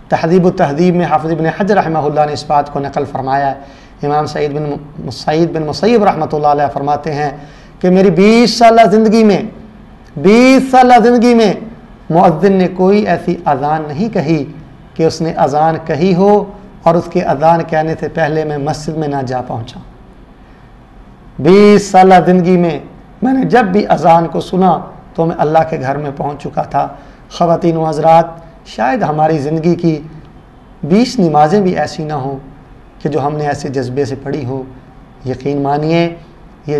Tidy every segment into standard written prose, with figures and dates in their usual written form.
تہذیب و تہذیب میں حافظ ابن حجر رحمہ اللہ نے اس بات کو نقل فرمایا ہے۔ امام سعید بن مسیب رحمۃ اللہ علیہ فرماتے ہیں کہ میری 20 سالہ زندگی میں مؤذن نے کوئی ایسی اذان نہیں کہی کہ اس نے اذان کہی ہو اور اس کے اذان کہنے سے پہلے میں مسجد میں نہ جا پہنچا۔ 20 سالہ زندگی میں نے جب بھی اذان کو سنا تو میں اللہ کے گھر میں پہنچ چکا تھا۔ خواتین و حضرات، شاید ہماری زندگی کی 20 نمازیں بھی ایسی نہ ہوں کہ جو ہم نے ایسے جذبے سے پڑھی ہو۔ یقین مانیے یہ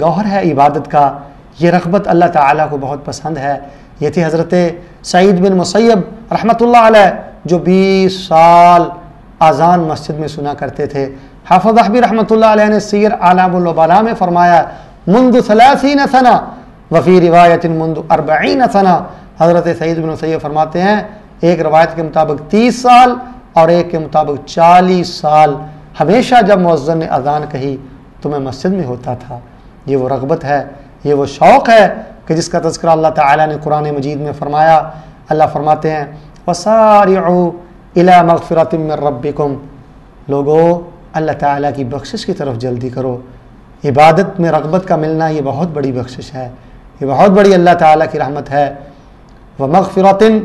گوہر ہے عبادت کا، یہ رغبت اللہ تعالیٰ کو بہت پسند ہے۔ یہ تھی حضرت سعید بن مسیب رحمۃ اللہ علیہ جو 20 سال اذان مسجد میں سنا کرتے تھے۔ حافظ ذہبی رحمۃ اللہ علیہ نے سیر اعلام النبلاء میں فرمایا منذ 30 سنہ وفی روایت منذ 40 سنہ۔ حضرت سعید بن مسیب فرماتے ہیں ایک روایت کے مطابق 30 سال اور ایک کے مطابق 40 سال ہمیشہ جب مؤذن نے اذان کہی تو میں مسجد میں ہوتا تھا۔ یہ وہ رغبت ہے، یہ وہ شوق ہے کہ جس کا تذکرہ اللہ تعالیٰ نے قرآن مجید میں فرمایا۔ اللہ فرماتے ہیں وَسَارِعُوا إِلَى مَغْفِرَةٍ مِّن رَبِّكُمْ، لوگو اللہ تعالیٰ کی بخشش کی طرف جلدی کرو۔ عبادت میں رغبت کا ملنا یہ بہت بڑی بخشش ہے، یہ بہت بڑی اللہ تعالیٰ کی رحمت ہے۔ وَمَغْفِرَةٍ،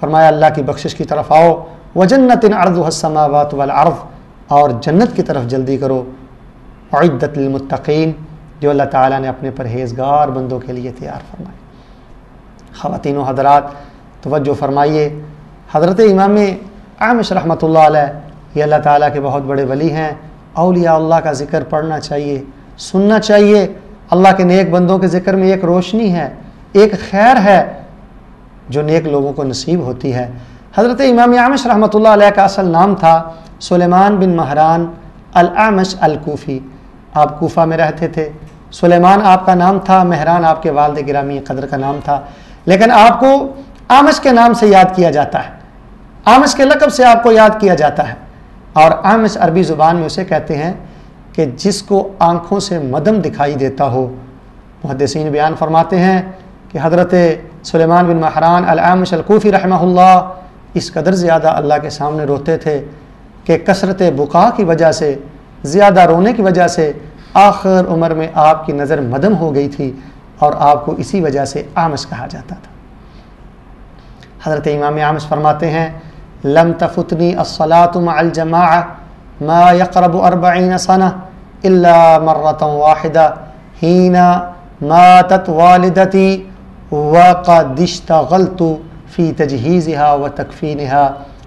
فرمایا اللہ کی بخشش کی طرف آؤ۔ وَجَنَّةٍ عَرْضُهَا السَّمَاوَاتُ وَالْأَرْضُ، اور جنت کی طرف جلدی کرو۔ اعدت للمتقین، جو اللہ تعالیٰ نے اپنے پرہیزگار بندوں کے لیے تیار فرمائی۔ خواتین و حضرات توجہ فرمائیے، حضرت امام اعمش رحمۃ اللہ علیہ یہ اللہ تعالیٰ کے بہت بڑے ولی ہیں۔ اولیاء اللہ کا ذکر پڑھنا چاہیے، سننا چاہیے۔ اللہ کے نیک بندوں کے ذکر میں ایک روشنی ہے، ایک خیر ہے جو نیک لوگوں کو نصیب ہوتی ہے۔ حضرت امام اعمش رحمۃ اللہ علیہ کا اصل نام تھا سلیمان بن مہران الاعمش الکوفی، آپ کوفہ میں رہتے تھے۔ سلیمان آپ کا نام تھا، مہران آپ کے والد گرامی قدر کا نام تھا، لیکن آپ کو اعمش کے نام سے یاد کیا جاتا ہے، اعمش کے لقب سے آپ کو یاد کیا جاتا ہے۔ اور اعمش عربی زبان میں اسے کہتے ہیں کہ جس کو آنکھوں سے مدھم دکھائی دیتا ہو۔ محدثین بیان فرماتے ہیں کہ حضرت سلیمان بن مہران الاعمش الکوفی رحمہ اللہ اس قدر زیادہ اللہ کے سامنے روتے تھے کہ کثرت بکا کی وجہ سے، زیادہ رونے کی وجہ سے آخر عمر میں آپ کی نظر مدھم ہو گئی تھی اور آپ کو اسی وجہ سے اعمش کہا جاتا تھا۔ حضرت امام اعمش فرماتے ہیں لم تفتنی الصلاة مع الجماعة ما يقرب 40 سنة إلا مرة واحدة حين ماتت والدتي وقد اشتغلت في تجهيزها وتكفينها۔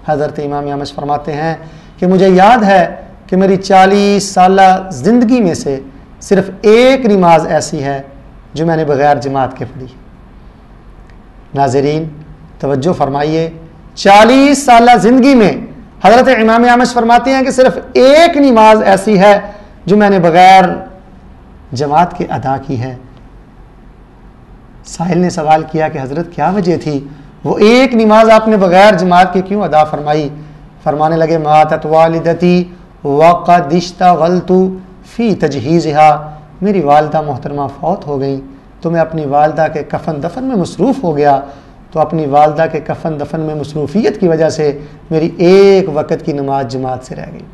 حضرت امام اعمش فرماتے ہیں کہ مجھے یاد ہے کہ میری 40 سالہ زندگی میں سے صرف ایک نماز ایسی ہے جو میں نے بغیر جماعت کے پڑھی۔ ناظرین توجہ فرمائیے، 40 سالہ زندگی میں حضرت امام اعمش فرماتے ہیں کہ صرف ایک نماز ایسی ہے جو میں نے بغیر جماعت کے ادا کی ہے۔ سائل نے سوال کیا کہ حضرت کیا وجہ تھی، وہ ایک نماز آپ نے بغیر جماعت کے کیوں ادا فرمائی؟ فرمانے لگے ماتت والدتی وقد اشتغلت فی تجہیزها، میری والدہ محترمہ فوت ہو گئیں تو میں اپنی والدہ کے کفن دفن میں مصروف ہو گیا، تو اپنی والدہ کے کفن دفن میں مصروفیت کی وجہ سے میری ایک وقت کی نماز جماعت سے رہ گئی۔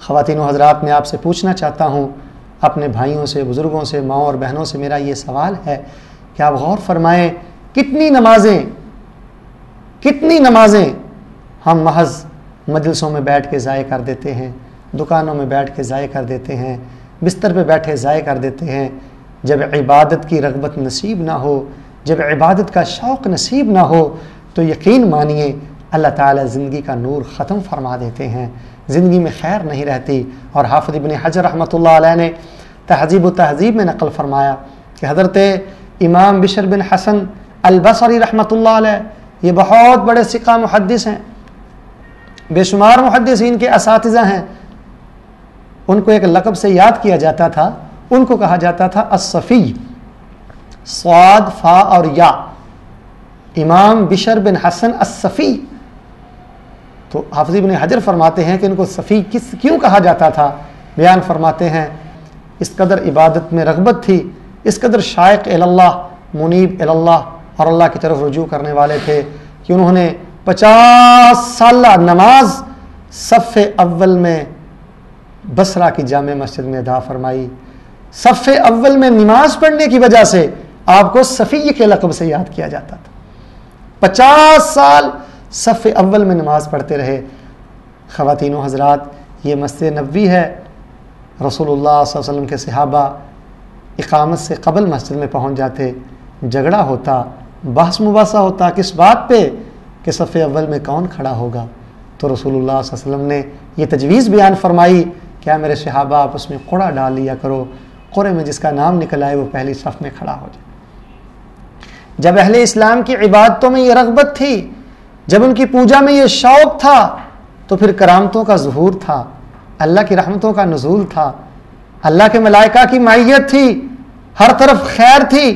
خواتین و حضرات، میں آپ سے پوچھنا چاہتا ہوں، اپنے بھائیوں سے، بزرگوں سے، ماؤں اور بہنوں سے میرا یہ سوال ہے کہ آپ غور فرمائیں کتنی نمازیں ہم محض مجلسوں میں بیٹھ کے ضائع کر دیتے ہیں، دکانوں میں بیٹھ کے ضائع کر دیتے ہیں، بستر پہ بیٹھے ضائع کر دیتے ہیں۔ جب عبادت کی رغبت نصیب نہ ہو، جب عبادت کا شوق نصیب نہ ہو تو یقین مانیے اللہ تعالیٰ زندگی کا نور ختم فرما دیتے ہیں، زندگی میں خیر نہیں رہتی۔ اور حافظ ابن حجر رحمۃ اللہ علیہ نے تہذیب و تہذیب میں نقل فرمایا کہ حضرت امام بشر بن حسن البصری رحمۃ اللہ علیہ یہ بہت بڑے ثقہ محدث ہیں، بے شمار محدثین کے اساتذہ ہیں۔ ان کو ایک لقب سے یاد کیا جاتا تھا، ان کو کہا جاتا تھا الصفی، صاد فا اور یا، امام بشر بن حسن الصفی۔ تو حافظ ابن حجر فرماتے ہیں کہ ان کو صفی کیوں کہا جاتا تھا؟ بیان فرماتے ہیں اس قدر عبادت میں رغبت تھی، اس قدر شائق اللہ، منیب اللہ اور اللہ کی طرف رجوع کرنے والے تھے کہ انہوں نے 50 سالہ نماز صف اول میں بصرہ کی جامع مسجد میں ادا فرمائی. صف اول میں نماز پڑھنے کی وجہ سے آپ کو صفی کے لقب سے یاد کیا جاتا تھا. 50 سال صف اول میں نماز پڑھتے رہے. خواتین و حضرات، یہ مسجد نبوی ہے. رسول اللہ صلی اللہ علیہ وسلم کے صحابہ اقامت سے قبل مسجد میں پہنچ جاتے. جھگڑا ہوتا، بحث مباحثہ ہوتا کس بات پہ کہ صف اول میں کون کھڑا ہوگا. تو رسول اللہ صلی اللہ علیہ وسلم نے یہ تجویز بیان فرمائی، کیا میرے صحابہ آپ اس میں قرعہ ڈال لیا کرو، قرعے میں جس کا نام نکل آئے وہ پہلی صف میں کھڑا ہو جائے. جب اہل اسلام کی عبادتوں میں یہ رغبت تھی، جب ان کی پوجا میں یہ شوق تھا، تو پھر کرامتوں کا ظہور تھا، اللہ کی رحمتوں کا نزول تھا، اللہ کے ملائکہ کی معیت تھی، ہر طرف خیر تھی.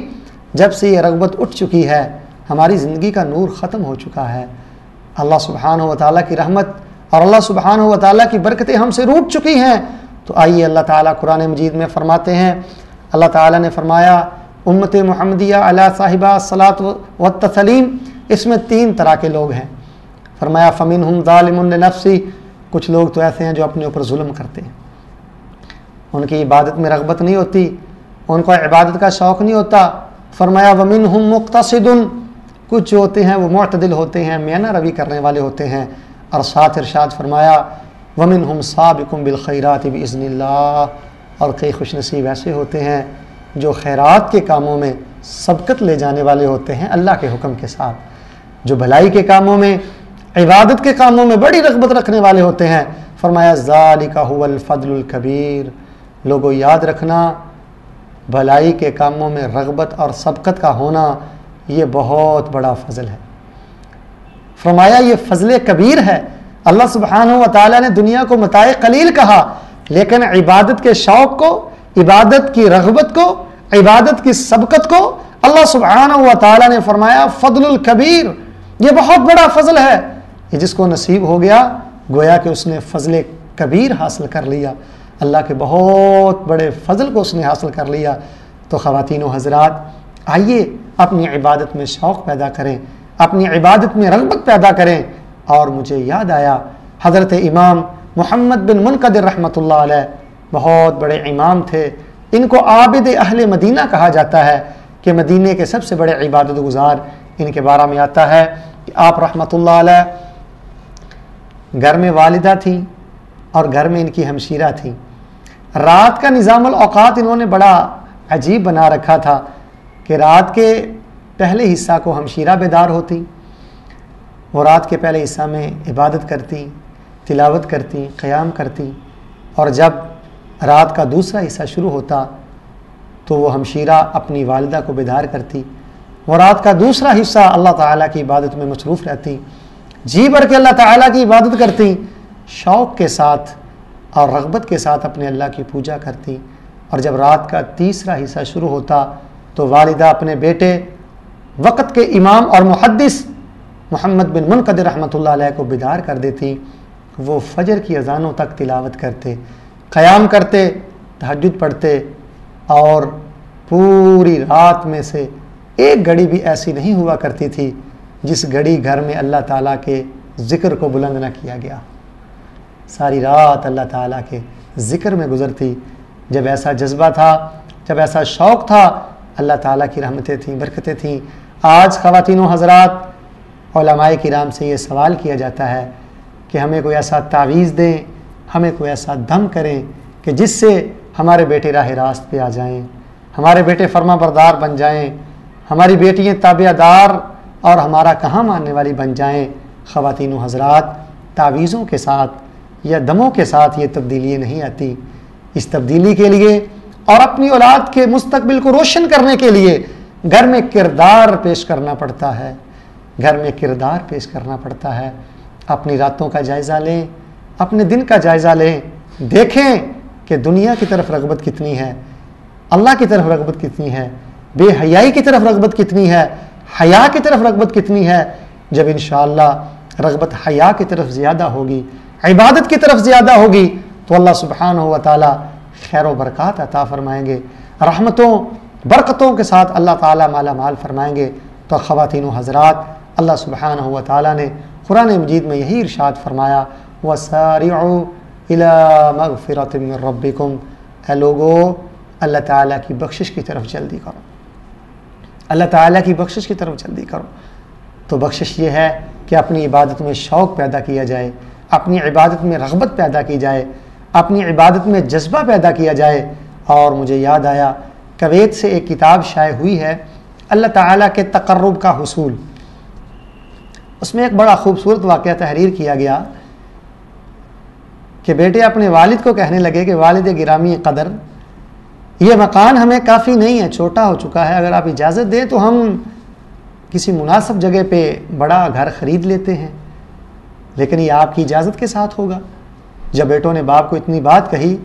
جب سے یہ رغبت اٹھ چکی ہے، ہماری زندگی کا نور ختم ہو چکا ہے. اللہ سبحانہ و تعالیٰ کی رحمت اور اللہ سبحانہ و تعالیٰ کی برکتیں ہم سے روٹ چکی ہیں. تو آئیے اللہ تعالیٰ قرآن مجید میں فرماتے ہیں، اللہ تعالیٰ نے فرمایا امت محمدیہ علی صاحبہ الصلاۃ والتسلیم، اس میں 3 طرح کے لوگ ہیں. فرمایا فمنہم ظالم لنفسی، کچھ لوگ تو ایسے ہیں جو اپنے اوپر ظلم کرتے ہیں، ان کی عبادت میں رغبت نہیں ہوتی، ان کو عبادت کا شوق نہیں ہوتا. فرمایا ومنہم مقتصد، کچھ جو ہوتے ہیں وہ معتدل ہوتے ہیں، میانہ روی کرنے والے ہوتے ہیں. اور ساتھ ارشاد فرمایا ومنہم سابق بالخیرات باذن اللہ، اور کئی خوش نصیب ایسے ہوتے ہیں جو خیرات کے کاموں میں سبقت لے جانے والے ہوتے ہیں اللہ کے حکم کے ساتھ، جو بھلائی کے کاموں میں، عبادت کے کاموں میں بڑی رغبت رکھنے والے ہوتے ہیں. فرمایا ذالک هو الفضل الکبیر، لوگوں یاد رکھنا بھلائی کے کاموں میں رغبت اور سبقت کا ہونا یہ بہت بڑا فضل ہے. فرمایا یہ فضل کبیر ہے. اللہ سبحانہ و تعالیٰ نے دنیا کو متاع قلیل کہا، لیکن عبادت کے شوق کو، عبادت کی رغبت کو، عبادت کی سبقت کو اللہ سبحانہ و تعالیٰ نے فرمایا فضل الکبیر، یہ بہت بڑا فضل ہے. یہ جس کو نصیب ہو گیا گویا کہ اس نے فضل کبیر حاصل کر لیا، اللہ کے بہت بڑے فضل کو اس نے حاصل کر لیا. تو خواتین و حضرات، آئیے اپنی عبادت میں شوق پیدا کریں، اپنی عبادت میں رغبت پیدا کریں. اور مجھے یاد آیا حضرت امام محمد بن منقدر رحمۃ اللہ علیہ، بہت بڑے امام تھے. ان کو عابد اہل مدینہ کہا جاتا ہے کہ مدینے کے سب سے بڑے عبادت گزار. ان کے بارے میں آتا ہے کہ آپ رحمۃ اللہ علیہ گھر میں والدہ تھیں اور گھر میں ان کی ہمشیرہ تھیں. رات کا نظام الاوقات انہوں نے بڑا عجیب بنا رکھا تھا کہ رات کے پہلے حصہ کو ہمشیرہ بیدار ہوتی، وہ رات کے پہلے حصہ میں عبادت کرتی، تلاوت کرتی، قیام کرتی، اور جب رات کا دوسرا حصہ شروع ہوتا تو وہ ہمشیرہ اپنی والدہ کو بیدار کرتی. وہ رات کا دوسرا حصہ اللہ تعالیٰ کی عبادت میں مصروف رہتی، جی بھر کے اللہ تعالیٰ کی عبادت کرتی، شوق کے ساتھ اور رغبت کے ساتھ اپنے اللہ کی پوجا کرتی. اور جب رات کا تیسرا حصہ شروع ہوتا تو والدہ اپنے بیٹے وقت کے امام اور محدث محمد بن منقدر رحمۃ اللہ علیہ کو بیدار کر دیتی. وہ فجر کی اذانوں تک تلاوت کرتے، قیام کرتے، تہجد پڑھتے، اور پوری رات میں سے ایک گھڑی بھی ایسی نہیں ہوا کرتی تھی جس گھڑی گھر میں اللہ تعالیٰ کے ذکر کو بلند نہ کیا گیا. ساری رات اللہ تعالیٰ کے ذکر میں گزرتی. جب ایسا جذبہ تھا، جب ایسا شوق تھا، اللہ تعالیٰ کی رحمتیں تھیں، برکتیں تھیں. آج خواتین و حضرات، علماء کرام سے یہ سوال کیا جاتا ہے کہ ہمیں کوئی ایسا تعویذ دیں، ہمیں کوئی ایسا دم کریں کہ جس سے ہمارے بیٹے راہ راست پہ آ جائیں، ہمارے بیٹے فرما بردار بن جائیں، ہماری بیٹیاں تابع دار اور ہمارا کہاں ماننے والی بن جائیں. خواتین و حضرات، تعویذوں کے ساتھ یا دموں کے ساتھ یہ تبدیلی نہیں آتی. اس تبدیلی کے لیے اور اپنی اولاد کے مستقبل کو روشن کرنے کے لیے گھر میں کردار پیش کرنا پڑتا ہے، گھر میں کردار پیش کرنا پڑتا ہے. اپنی راتوں کا جائزہ لیں، اپنے دن کا جائزہ لیں، دیکھیں کہ دنیا کی طرف رغبت کتنی ہے، اللہ کی طرف رغبت کتنی ہے، بے حیائی کی طرف رغبت کتنی ہے، حیا کی طرف رغبت کتنی ہے. جب انشاءاللہ رغبت حیا کی طرف زیادہ ہوگی، عبادت کی طرف زیادہ ہوگی، تو اللہ سبحانہ و تعالی خیر و برکات عطا فرمائیں گے، رحمتوں برکتوں کے ساتھ اللہ تعالی مالا مال فرمائیں گے. تو خواتین و حضرات، اللہ سبحانہ و تعالیٰ نے قرآن مجید میں یہی ارشاد فرمایا وَسَارِعُوا إِلَىٰ مَغْفِرَةٍ مِّن رَبِّكُمْ، اے لوگو اللہ تعالیٰ کی بخشش کی طرف جلدی کرو، اللہ تعالیٰ کی بخشش کی طرف جلدی کرو۔ تو بخشش یہ ہے کہ اپنی عبادت میں شوق پیدا کیا جائے، اپنی عبادت میں رغبت پیدا کی جائے، اپنی عبادت میں جذبہ پیدا کیا جائے۔ اور مجھے یاد آیا کویت سے ایک کتاب شائع ہوئی ہے اللہ تعالیٰ کے تقرب کا حصول، اس میں ایک بڑا خوبصورت واقعہ تحریر کیا گیا کہ بیٹے اپنے والد کو کہنے لگے کہ والد گرامی قدر، یہ مکان ہمیں کافی نہیں ہے، چھوٹا ہو چکا ہے، اگر آپ اجازت دیں تو ہم کسی مناسب جگہ پہ بڑا گھر خرید لیتے ہیں، لیکن یہ آپ کی اجازت کے ساتھ ہوگا۔ جب بیٹوں نے باپ کو اتنی بات کہی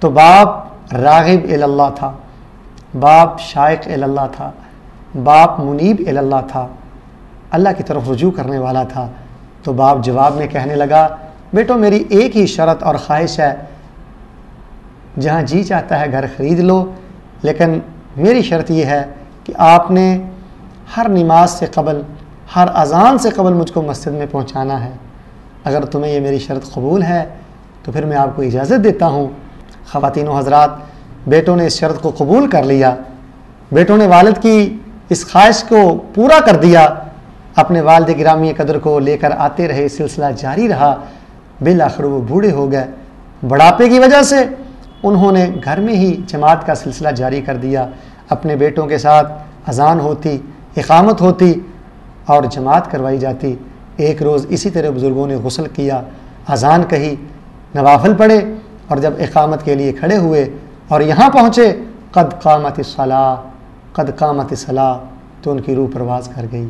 تو باپ راغب اللہ تھا، باپ شائق اللہ تھا، باپ منیب اللہ تھا، اللہ کی طرف رجوع کرنے والا تھا۔ تو باپ جواب میں کہنے لگا بیٹو میری ایک ہی شرط اور خواہش ہے، جہاں جی چاہتا ہے گھر خرید لو، لیکن میری شرط یہ ہے کہ آپ نے ہر نماز سے قبل، ہر اذان سے قبل مجھ کو مسجد میں پہنچانا ہے۔ اگر تمہیں یہ میری شرط قبول ہے تو پھر میں آپ کو اجازت دیتا ہوں۔ خواتین و حضرات، بیٹوں نے اس شرط کو قبول کر لیا، بیٹوں نے والد کی اس خواہش کو پورا کر دیا، اپنے والد گرامی قدر کو لے کر آتے رہے، سلسلہ جاری رہا، بالآخر وہ بوڑھے ہو گئے۔ بڑھاپے کی وجہ سے انہوں نے گھر میں ہی جماعت کا سلسلہ جاری کر دیا، اپنے بیٹوں کے ساتھ اذان ہوتی، اقامت ہوتی اور جماعت کروائی جاتی۔ ایک روز اسی طرح بزرگوں نے غسل کیا، اذان کہی، نوافل پڑھے، اور جب اقامت کے لیے کھڑے ہوئے اور یہاں پہنچے قد قامت الصلاۃ، قد قامت الصلاۃ، تو ان کی روح پرواز کر گئی۔